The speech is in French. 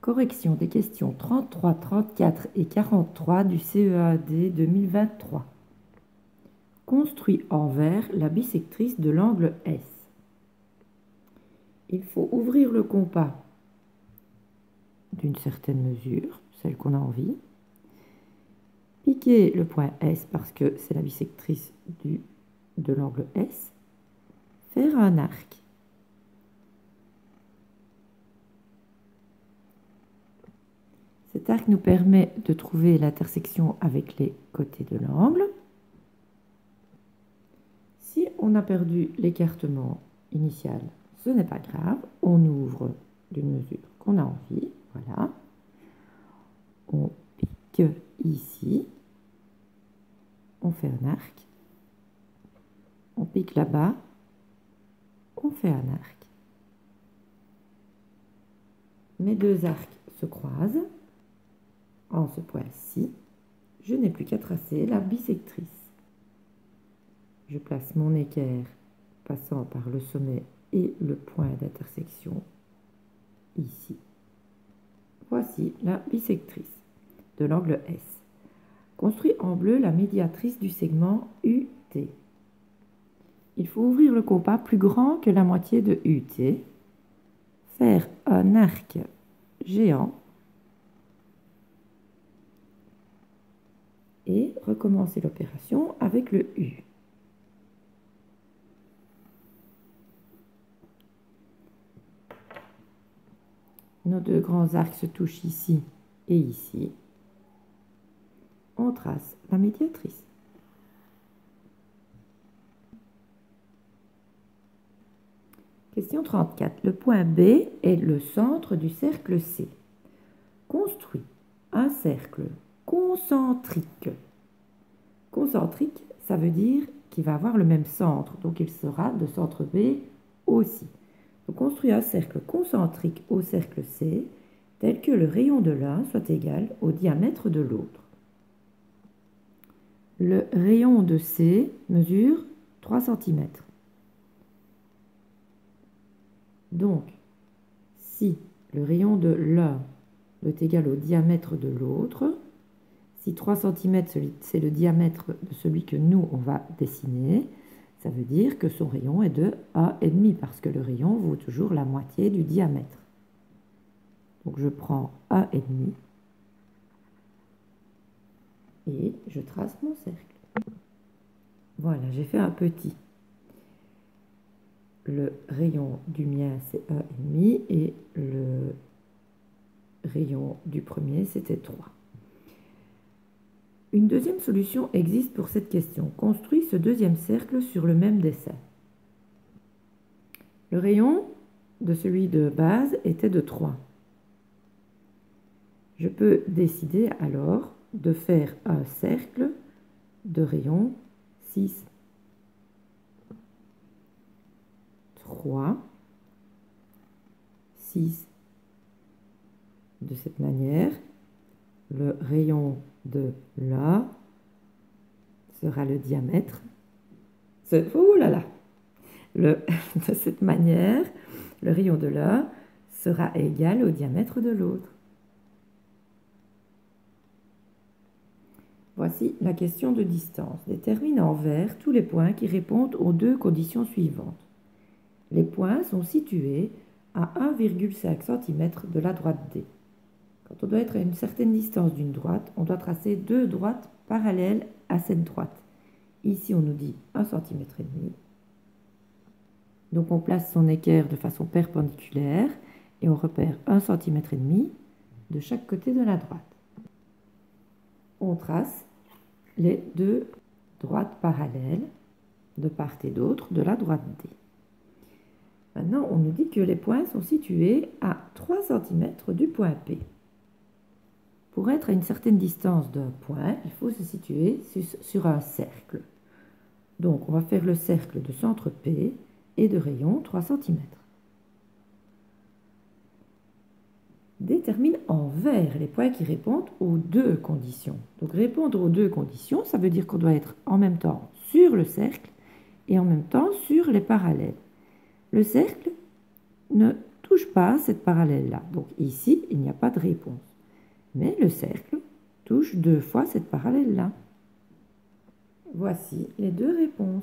Correction des questions 33, 34 et 43 du CEAD 2023. Construit en verre la bisectrice de l'angle S. Il faut ouvrir le compas d'une certaine mesure, celle qu'on a envie. Piquer le point S parce que c'est la bisectrice de l'angle S. Faire un arc. Cet arc nous permet de trouver l'intersection avec les côtés de l'angle. Si on a perdu l'écartement initial, ce n'est pas grave. On ouvre d'une mesure qu'on a envie. Voilà. On pique ici. On fait un arc. On pique là-bas. On fait un arc. Mes deux arcs se croisent. En ce point-ci, je n'ai plus qu'à tracer la bisectrice. Je place mon équerre passant par le sommet et le point d'intersection ici. Voici la bisectrice de l'angle S. Construit en bleu la médiatrice du segment UT. Il faut ouvrir le compas plus grand que la moitié de UT, faire un arc géant et recommencer l'opération avec le U. Nos deux grands arcs se touchent ici et ici. On trace la médiatrice. Question 34. Le point B est le centre du cercle C. Construit un cercle concentrique. Concentrique, ça veut dire qu'il va avoir le même centre, donc il sera de centre B aussi. Donc construire un cercle concentrique au cercle C, tel que le rayon de l'un soit égal au diamètre de l'autre. Le rayon de C mesure 3 cm. Donc, si le rayon de l'un est égal au diamètre de l'autre, si 3 cm c'est le diamètre de celui que nous on va dessiner, ça veut dire que son rayon est de 1,5 parce que le rayon vaut toujours la moitié du diamètre. Donc je prends 1,5 et je trace mon cercle. Voilà, j'ai fait un petit. Le rayon du mien c'est 1,5 et le rayon du premier c'était 3. Une deuxième solution existe pour cette question. Construis ce deuxième cercle sur le même dessin. Le rayon de celui de base était de 3. Je peux décider alors de faire un cercle de rayon 6. 3, 6. De cette manière, le rayon de là sera le diamètre. Oh là là! De cette manière, le rayon de là sera égal au diamètre de l'autre. Voici la question de distance. Détermine en vert tous les points qui répondent aux deux conditions suivantes. Les points sont situés à 1,5 cm de la droite D. Quand on doit être à une certaine distance d'une droite, on doit tracer deux droites parallèles à cette droite. Ici, on nous dit 1,5 cm. Donc, on place son équerre de façon perpendiculaire et on repère 1,5 cm de chaque côté de la droite. On trace les deux droites parallèles de part et d'autre de la droite D. Maintenant, on nous dit que les points sont situés à 3 cm du point P. Pour être à une certaine distance d'un point, il faut se situer sur un cercle. Donc, on va faire le cercle de centre P et de rayon 3 cm. Détermine en vert les points qui répondent aux deux conditions. Donc, répondre aux deux conditions, ça veut dire qu'on doit être en même temps sur le cercle et en même temps sur les parallèles. Le cercle ne touche pas à cette parallèle-là. Donc ici, il n'y a pas de réponse. Mais le cercle touche 2 fois cette parallèle-là. Voici les 2 réponses.